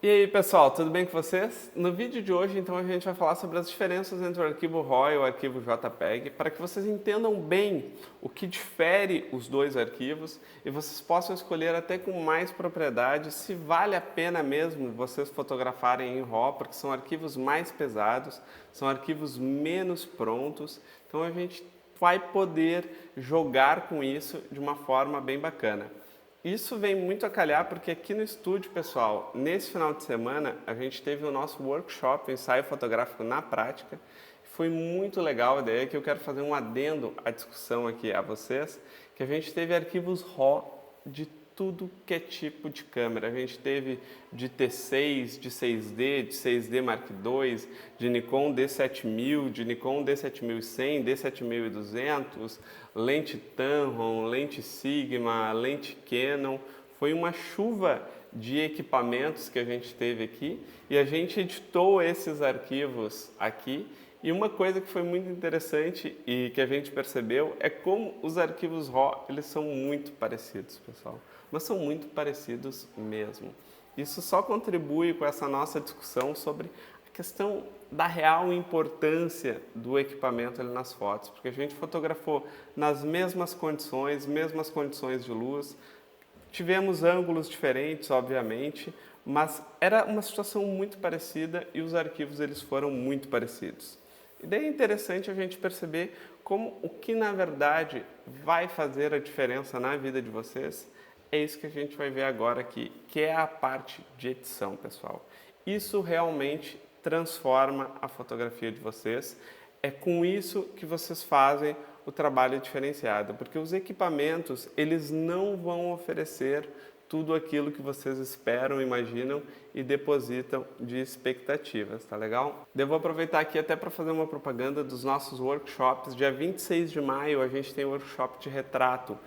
E aí pessoal, tudo bem com vocês? No vídeo de hoje então a gente vai falar sobre as diferenças entre o arquivo RAW e o arquivo JPEG para que vocês entendam bem o que difere os dois arquivos e vocês possam escolher até com mais propriedade se vale a pena mesmo vocês fotografarem em RAW, porque são arquivos mais pesados, são arquivos menos prontos, então a gente vai poder jogar com isso de uma forma bem bacana. Isso vem muito a calhar porque aqui no estúdio, pessoal, nesse final de semana a gente teve o nosso workshop, o ensaio fotográfico na prática. Foi muito legal a ideia, que eu quero fazer um adendo à discussão aqui a vocês, que a gente teve arquivos RAW de tudo que é tipo de câmera. A gente teve de T6, de 6D, de 6D Mark II, de Nikon D7000, de Nikon D7100, D7200, lente Tamron, lente Sigma, lente Canon. Foi uma chuva de equipamentos que a gente teve aqui e a gente editou esses arquivos aqui. E uma coisa que foi muito interessante e que a gente percebeu é como os arquivos RAW, eles são muito parecidos, pessoal. Mas são muito parecidos mesmo. Isso só contribui com essa nossa discussão sobre a questão da real importância do equipamento ali nas fotos, porque a gente fotografou nas mesmas condições de luz, tivemos ângulos diferentes, obviamente, mas era uma situação muito parecida e os arquivos eles foram muito parecidos. E daí é interessante a gente perceber como o que na verdade vai fazer a diferença na vida de vocês é isso que a gente vai ver agora aqui, que é a parte de edição, pessoal. Isso realmente transforma a fotografia de vocês. É com isso que vocês fazem o trabalho diferenciado, porque os equipamentos, eles não vão oferecer tudo aquilo que vocês esperam, imaginam e depositam de expectativas, tá legal? Eu vou aproveitar aqui até para fazer uma propaganda dos nossos workshops. Dia 26 de maio a gente tem um workshop de retrato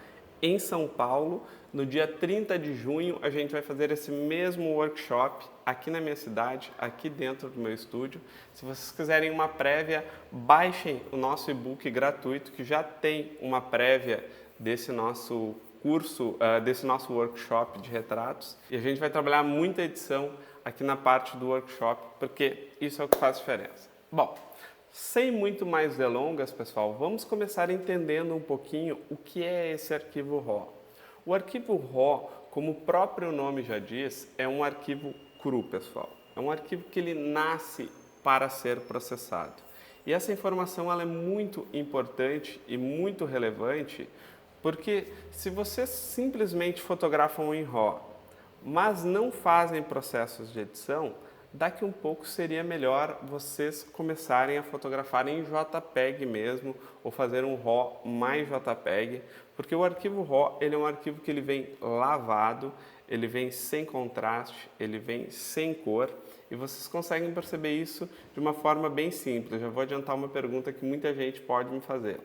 em São Paulo. No dia 30 de junho a gente vai fazer esse mesmo workshop aqui na minha cidade, aqui dentro do meu estúdio. Se vocês quiserem uma prévia, baixem o nosso e-book gratuito que já tem uma prévia desse nosso curso, desse nosso workshop de retratos. E a gente vai trabalhar muita edição aqui na parte do workshop, porque isso é o que faz diferença. Bom, sem muito mais delongas, pessoal, vamos começar entendendo um pouquinho o que é esse arquivo RAW. O arquivo RAW, como o próprio nome já diz, é um arquivo cru, pessoal. É um arquivo que ele nasce para ser processado. E essa informação ela é muito importante e muito relevante, porque se vocês simplesmente fotografam em RAW, mas não fazem processos de edição, daqui um pouco seria melhor vocês começarem a fotografar em JPEG mesmo, ou fazer um RAW mais JPEG, porque o arquivo RAW ele é um arquivo que ele vem lavado, ele vem sem contraste, ele vem sem cor, e vocês conseguem perceber isso de uma forma bem simples. Já vou adiantar uma pergunta que muita gente pode me fazer.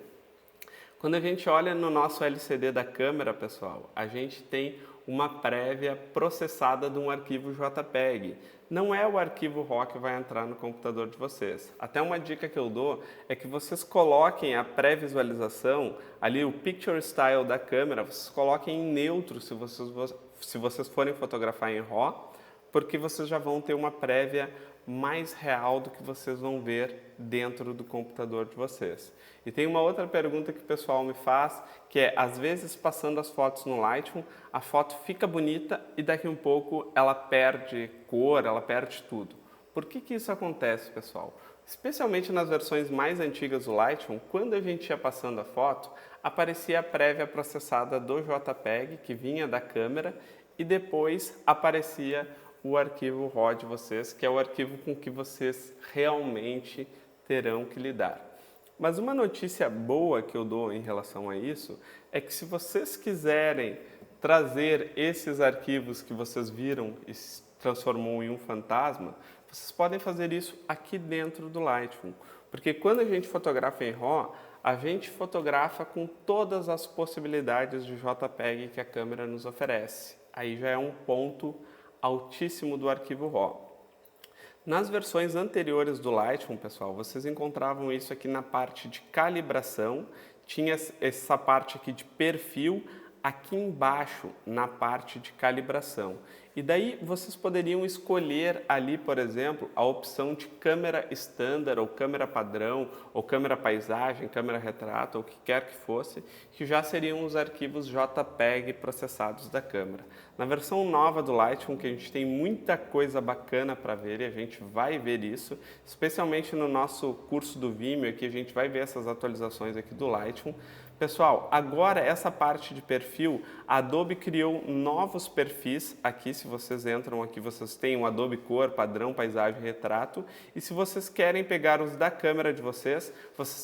Quando a gente olha no nosso LCD da câmera, pessoal, a gente tem uma prévia processada de um arquivo JPEG. Não é o arquivo RAW que vai entrar no computador de vocês. Até uma dica que eu dou é que vocês coloquem a pré-visualização, ali o picture style da câmera, vocês coloquem em neutro se vocês forem fotografar em RAW, porque vocês já vão ter uma prévia mais real do que vocês vão ver dentro do computador de vocês. E tem uma outra pergunta que o pessoal me faz, que é, às vezes passando as fotos no Lightroom, a foto fica bonita e daqui um pouco ela perde cor, ela perde tudo. Por que isso acontece, pessoal? Especialmente nas versões mais antigas do Lightroom, quando a gente ia passando a foto, aparecia a prévia processada do JPEG, que vinha da câmera, e depois aparecia o arquivo RAW de vocês, que é o arquivo com que vocês realmente terão que lidar. Mas uma notícia boa que eu dou em relação a isso é que se vocês quiserem trazer esses arquivos que vocês viram e se transformou em um fantasma, vocês podem fazer isso aqui dentro do Lightroom. Porque quando a gente fotografa em RAW, a gente fotografa com todas as possibilidades de JPEG que a câmera nos oferece. Aí já é um ponto altíssimo do arquivo RAW. Nas versões anteriores do Lightroom, pessoal, vocês encontravam isso aqui na parte de calibração, tinha essa parte aqui de perfil, aqui embaixo na parte de calibração. E daí vocês poderiam escolher ali, por exemplo, a opção de câmera standard, ou câmera padrão, ou câmera paisagem, câmera retrato, ou o que quer que fosse, que já seriam os arquivos JPEG processados da câmera. Na versão nova do Lightroom, que a gente tem muita coisa bacana para ver, e a gente vai ver isso, especialmente no nosso curso do Vimeo, que a gente vai ver essas atualizações aqui do Lightroom. Pessoal, agora essa parte de perfil, a Adobe criou novos perfis. Aqui, se vocês entram aqui, vocês têm o Adobe Cor, Padrão, Paisagem, Retrato. E se vocês querem pegar os da câmera de vocês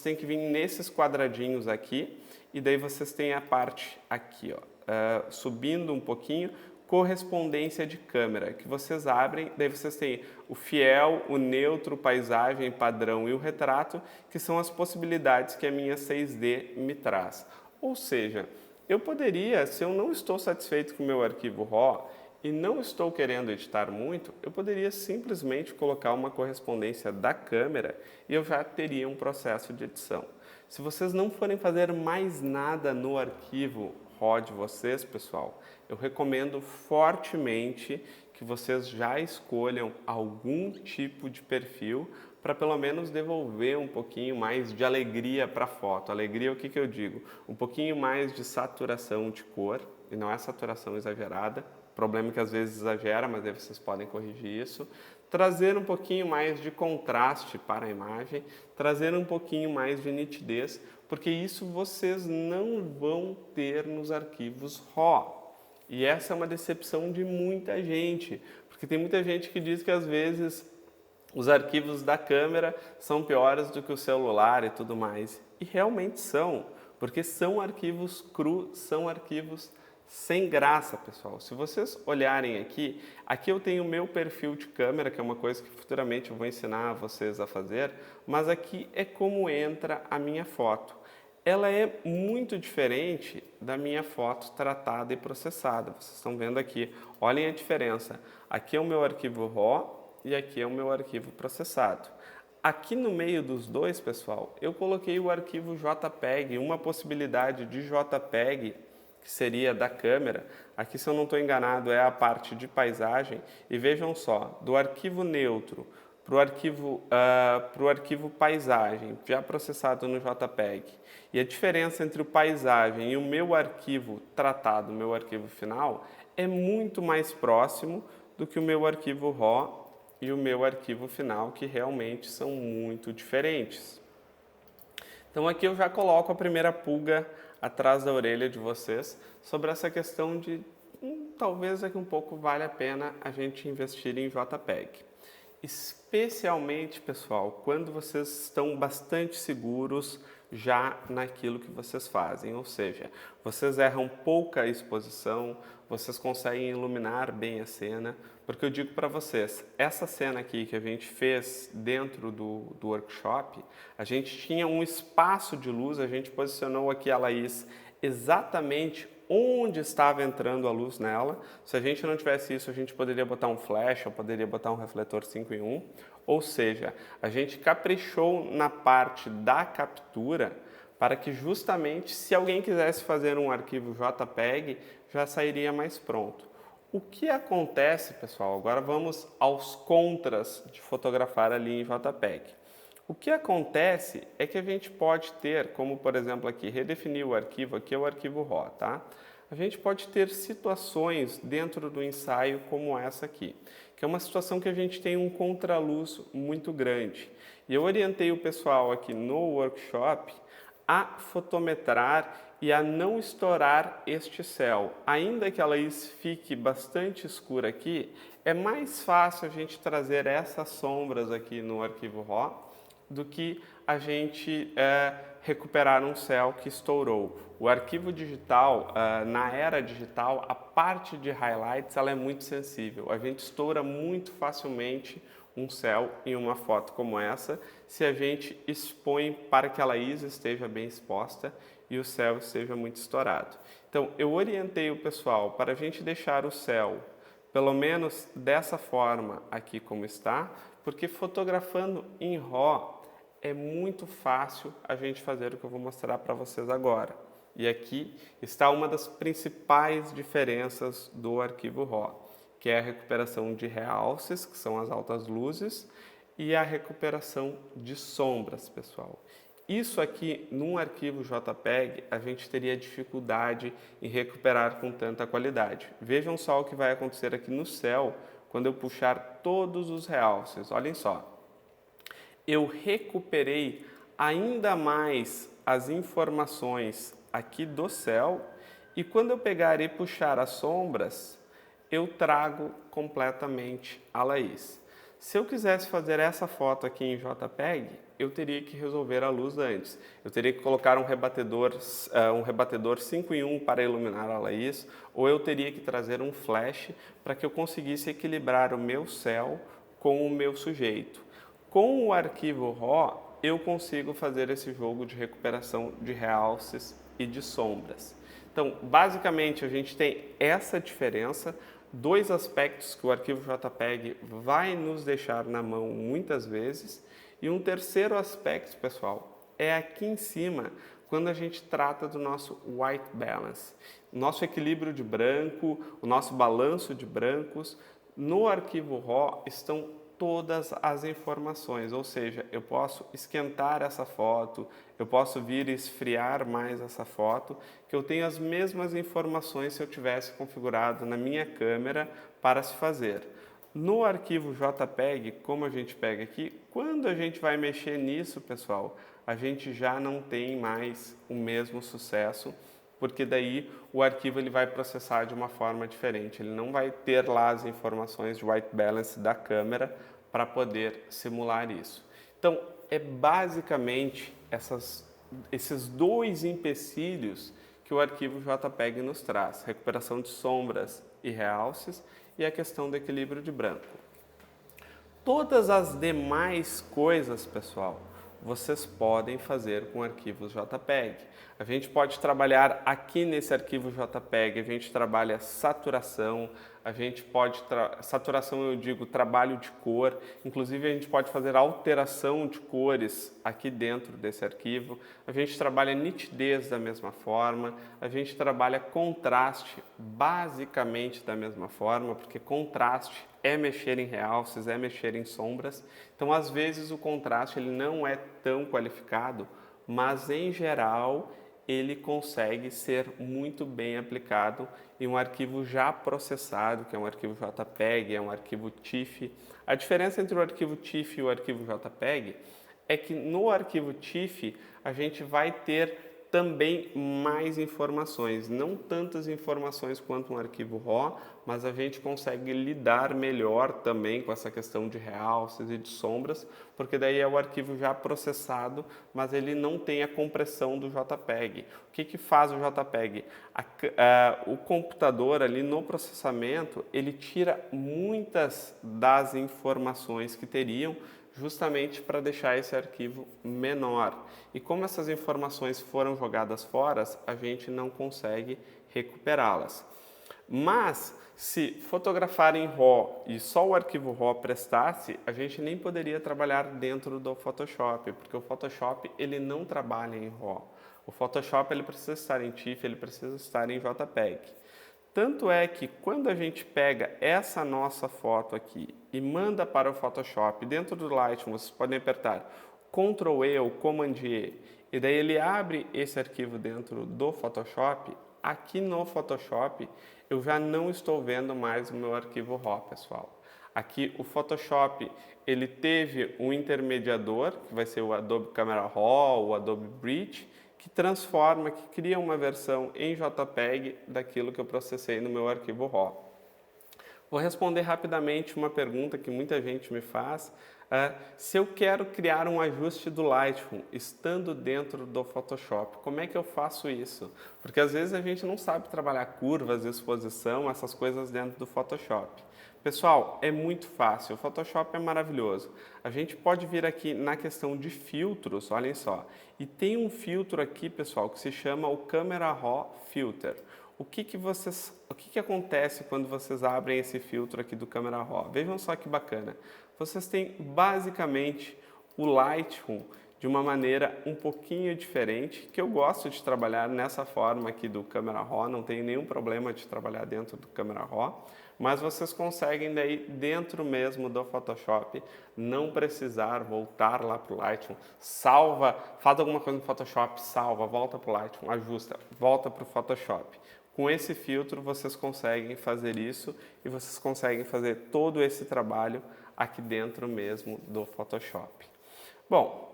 têm que vir nesses quadradinhos aqui. E daí vocês têm a parte aqui, ó, subindo um pouquinho, correspondência de câmera, que vocês abrem, daí vocês têm o fiel, o neutro, paisagem, padrão e o retrato, que são as possibilidades que a minha 6D me traz. Ou seja, eu poderia, se eu não estou satisfeito com o meu arquivo RAW e não estou querendo editar muito, eu poderia simplesmente colocar uma correspondência da câmera e eu já teria um processo de edição. Se vocês não forem fazer mais nada no arquivo RAW de vocês, pessoal, eu recomendo fortemente que vocês já escolham algum tipo de perfil para pelo menos devolver um pouquinho mais de alegria para a foto. Alegria, o que eu digo? Um pouquinho mais de saturação de cor, e não é saturação exagerada, problema que às vezes exagera, mas aí vocês podem corrigir isso. Trazer um pouquinho mais de contraste para a imagem, trazer um pouquinho mais de nitidez, porque isso vocês não vão ter nos arquivos RAW. E essa é uma decepção de muita gente, porque tem muita gente que diz que às vezes os arquivos da câmera são piores do que o celular e tudo mais. E realmente são, porque são arquivos crus, são arquivos sem graça, pessoal. Se vocês olharem aqui, aqui eu tenho o meu perfil de câmera, que é uma coisa que futuramente eu vou ensinar vocês a fazer, mas aqui é como entra a minha foto. Ela é muito diferente da minha foto tratada e processada. Vocês estão vendo aqui, olhem a diferença. Aqui é o meu arquivo RAW e aqui é o meu arquivo processado. Aqui no meio dos dois, pessoal, eu coloquei o arquivo JPEG, uma possibilidade de JPEG, que seria da câmera. Aqui, se eu não estou enganado, é a parte de paisagem. E vejam só, do arquivo neutro para o arquivo paisagem, já processado no JPEG. E a diferença entre o paisagem e o meu arquivo tratado, o meu arquivo final, é muito mais próximo do que o meu arquivo RAW e o meu arquivo final, que realmente são muito diferentes. Então aqui eu já coloco a primeira pulga atrás da orelha de vocês sobre essa questão de talvez daqui um pouco vale a pena a gente investir em JPEG. Especialmente, pessoal, quando vocês estão bastante seguros já naquilo que vocês fazem, ou seja, vocês erram pouca exposição, vocês conseguem iluminar bem a cena, porque eu digo para vocês, essa cena aqui que a gente fez dentro do workshop, a gente tinha um espaço de luz, a gente posicionou aqui a Laís exatamente onde estava entrando a luz nela. Se a gente não tivesse isso, a gente poderia botar um flash, ou poderia botar um refletor 5 em 1. Ou seja, a gente caprichou na parte da captura para que justamente, se alguém quisesse fazer um arquivo JPEG, já sairia mais pronto. O que acontece, pessoal? Agora vamos aos contras de fotografar ali em JPEG. O que acontece é que a gente pode ter, como por exemplo aqui, redefinir o arquivo, aqui é o arquivo RAW, tá? A gente pode ter situações dentro do ensaio como essa aqui, que é uma situação que a gente tem um contraluz muito grande. E eu orientei o pessoal aqui no workshop a fotometrar e a não estourar este céu. Ainda que a Laís fique bastante escura aqui, é mais fácil a gente trazer essas sombras aqui no arquivo RAW do que a gente recuperar um céu que estourou. O arquivo digital, na era digital, a parte de highlights ela é muito sensível. A gente estoura muito facilmente um céu em uma foto como essa, se a gente expõe para que a Laís esteja bem exposta e o céu esteja muito estourado. Então, eu orientei o pessoal para a gente deixar o céu pelo menos dessa forma aqui como está, porque fotografando em RAW é muito fácil a gente fazer o que eu vou mostrar para vocês agora. E aqui está uma das principais diferenças do arquivo RAW, que é a recuperação de realces, que são as altas luzes, e a recuperação de sombras, pessoal. Isso aqui, num arquivo JPEG, a gente teria dificuldade em recuperar com tanta qualidade. Vejam só o que vai acontecer aqui no céu quando eu puxar todos os realces. Olhem só. Eu recuperei ainda mais as informações aqui do céu e quando eu pegar e puxar as sombras, eu trago completamente a Laís. Se eu quisesse fazer essa foto aqui em JPEG, eu teria que resolver a luz antes. Eu teria que colocar um rebatedor 5 em 1 para iluminar a Laís, ou eu teria que trazer um flash para que eu conseguisse equilibrar o meu céu com o meu sujeito. Com o arquivo RAW, eu consigo fazer esse jogo de recuperação de realces e de sombras. Então, basicamente, a gente tem essa diferença, dois aspectos que o arquivo JPEG vai nos deixar na mão muitas vezes, e um terceiro aspecto, pessoal, é aqui em cima, quando a gente trata do nosso white balance. Nosso equilíbrio de branco, o nosso balanço de brancos, no arquivo RAW estão todas as informações, ou seja, eu posso esquentar essa foto, eu posso vir esfriar mais essa foto, que eu tenho as mesmas informações se eu tivesse configurado na minha câmera para se fazer. No arquivo JPEG, como a gente pega aqui, quando a gente vai mexer nisso, pessoal, a gente já não tem mais o mesmo sucesso, porque daí o arquivo ele vai processar de uma forma diferente. Ele não vai ter lá as informações de white balance da câmera para poder simular isso. Então, é basicamente esses dois empecilhos que o arquivo JPEG nos traz: recuperação de sombras e realces e a questão do equilíbrio de branco. Todas as demais coisas, pessoal, vocês podem fazer com arquivos JPEG. A gente pode trabalhar aqui nesse arquivo JPEG, a gente trabalha saturação, a gente pode, saturação eu digo trabalho de cor, inclusive a gente pode fazer alteração de cores aqui dentro desse arquivo, a gente trabalha nitidez da mesma forma, a gente trabalha contraste basicamente da mesma forma, porque contraste é mexer em realces, é mexer em sombras, então às vezes o contraste ele não é tão qualificado, mas em geral ele consegue ser muito bem aplicado em um arquivo já processado, que é um arquivo JPEG, é um arquivo TIFF. A diferença entre o arquivo TIFF e o arquivo JPEG é que no arquivo TIFF a gente vai ter também mais informações, não tantas informações quanto um arquivo RAW, mas a gente consegue lidar melhor também com essa questão de realces e de sombras, porque daí é o arquivo já processado, mas ele não tem a compressão do JPEG. O que faz o JPEG? O computador ali no processamento, ele tira muitas das informações que teriam, justamente para deixar esse arquivo menor. E como essas informações foram jogadas fora, a gente não consegue recuperá-las. Mas, se fotografar em RAW e só o arquivo RAW prestasse, a gente nem poderia trabalhar dentro do Photoshop, porque o Photoshop ele não trabalha em RAW. O Photoshop ele precisa estar em TIFF, ele precisa estar em JPEG. Tanto é que quando a gente pega essa nossa foto aqui e manda para o Photoshop, dentro do Lightroom vocês podem apertar Ctrl E ou Command E, e daí ele abre esse arquivo dentro do Photoshop. Aqui no Photoshop eu já não estou vendo mais o meu arquivo RAW, pessoal. Aqui o Photoshop ele teve um intermediador, que vai ser o Adobe Camera Raw, o Adobe Bridge, que transforma, que cria uma versão em JPEG daquilo que eu processei no meu arquivo RAW. Vou responder rapidamente uma pergunta que muita gente me faz. Se eu quero criar um ajuste do Lightroom estando dentro do Photoshop, como é que eu faço isso? Porque às vezes a gente não sabe trabalhar curvas, exposição, essas coisas dentro do Photoshop. Pessoal, é muito fácil, o Photoshop é maravilhoso. A gente pode vir aqui na questão de filtros, olhem só. E tem um filtro aqui, pessoal, que se chama o Camera Raw Filter. O que acontece quando vocês abrem esse filtro aqui do Camera Raw? Vejam só que bacana. Vocês têm basicamente o Lightroom de uma maneira um pouquinho diferente, que eu gosto de trabalhar nessa forma aqui do Camera Raw, não tenho nenhum problema de trabalhar dentro do Camera Raw, mas vocês conseguem daí dentro mesmo do Photoshop não precisar voltar lá para o Lightroom, salva, faz alguma coisa no Photoshop, salva, volta para o Lightroom, ajusta, volta para o Photoshop. Com esse filtro vocês conseguem fazer isso e vocês conseguem fazer todo esse trabalho aqui dentro mesmo do Photoshop. Bom,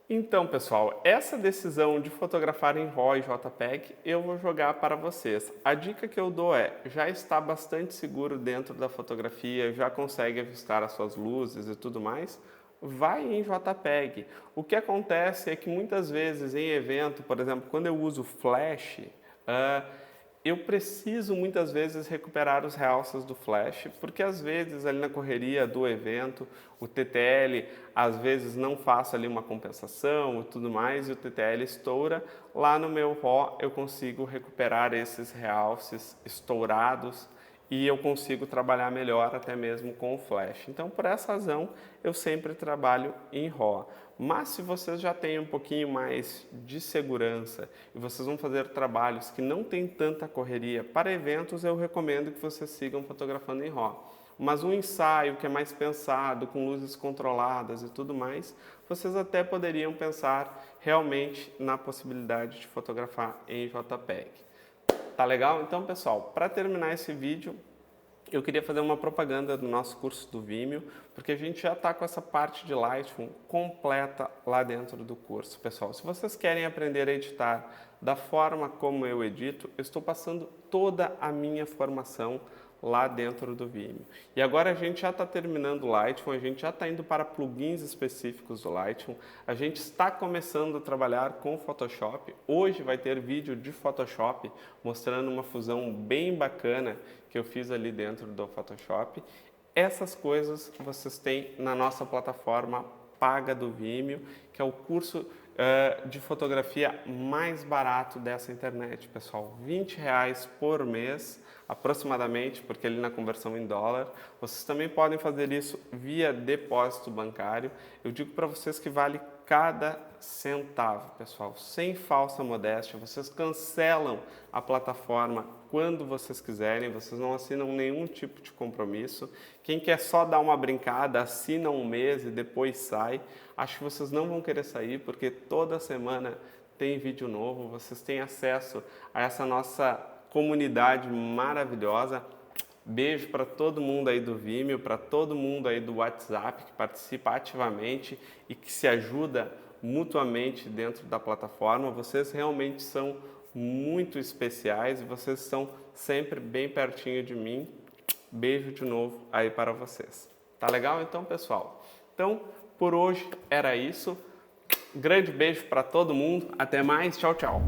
então pessoal, essa decisão de fotografar em RAW e JPEG eu vou jogar para vocês. A dica que eu dou é, já está bastante seguro dentro da fotografia, já consegue ajustar as suas luzes e tudo mais, vai em JPEG. O que acontece é que muitas vezes em evento, por exemplo, quando eu uso flash, eu preciso muitas vezes recuperar os realces do flash, porque às vezes ali na correria do evento, o TTL às vezes não faço ali uma compensação e tudo mais, e o TTL estoura. Lá no meu RAW eu consigo recuperar esses realces estourados e eu consigo trabalhar melhor até mesmo com o flash. Então, por essa razão, eu sempre trabalho em RAW. Mas se vocês já têm um pouquinho mais de segurança e vocês vão fazer trabalhos que não tem tanta correria para eventos, eu recomendo que vocês sigam fotografando em RAW. Mas um ensaio que é mais pensado, com luzes controladas e tudo mais, vocês até poderiam pensar realmente na possibilidade de fotografar em JPEG. Tá legal? Então, pessoal, para terminar esse vídeo, eu queria fazer uma propaganda do nosso curso do Vimeo, porque a gente já está com essa parte de Lightroom completa lá dentro do curso. Pessoal, se vocês querem aprender a editar da forma como eu edito, eu estou passando toda a minha formação lá dentro do Vimeo. E agora a gente já está terminando o Lightroom, a gente já está indo para plugins específicos do Lightroom, a gente está começando a trabalhar com Photoshop. Hoje vai ter vídeo de Photoshop mostrando uma fusão bem bacana que eu fiz ali dentro do Photoshop. Essas coisas vocês têm na nossa plataforma paga do Vimeo, que é o curso de fotografia mais barato dessa internet, pessoal. R$20 por mês, aproximadamente, porque ali na conversão em dólar. Vocês também podem fazer isso via depósito bancário. Eu digo para vocês que vale cada centavo, pessoal, sem falsa modéstia. Vocês cancelam a plataforma quando vocês quiserem, vocês não assinam nenhum tipo de compromisso. Quem quer só dar uma brincada, assina um mês e depois sai. Acho que vocês não vão querer sair, porque toda semana tem vídeo novo, vocês têm acesso a essa nossa comunidade maravilhosa. Beijo para todo mundo aí do Vimeo, para todo mundo aí do WhatsApp que participa ativamente e que se ajuda mutuamente dentro da plataforma. Vocês realmente são muito especiais e vocês estão sempre bem pertinho de mim. Beijo de novo aí para vocês. Tá legal então, pessoal? Então, por hoje era isso. Grande beijo para todo mundo. Até mais. Tchau, tchau.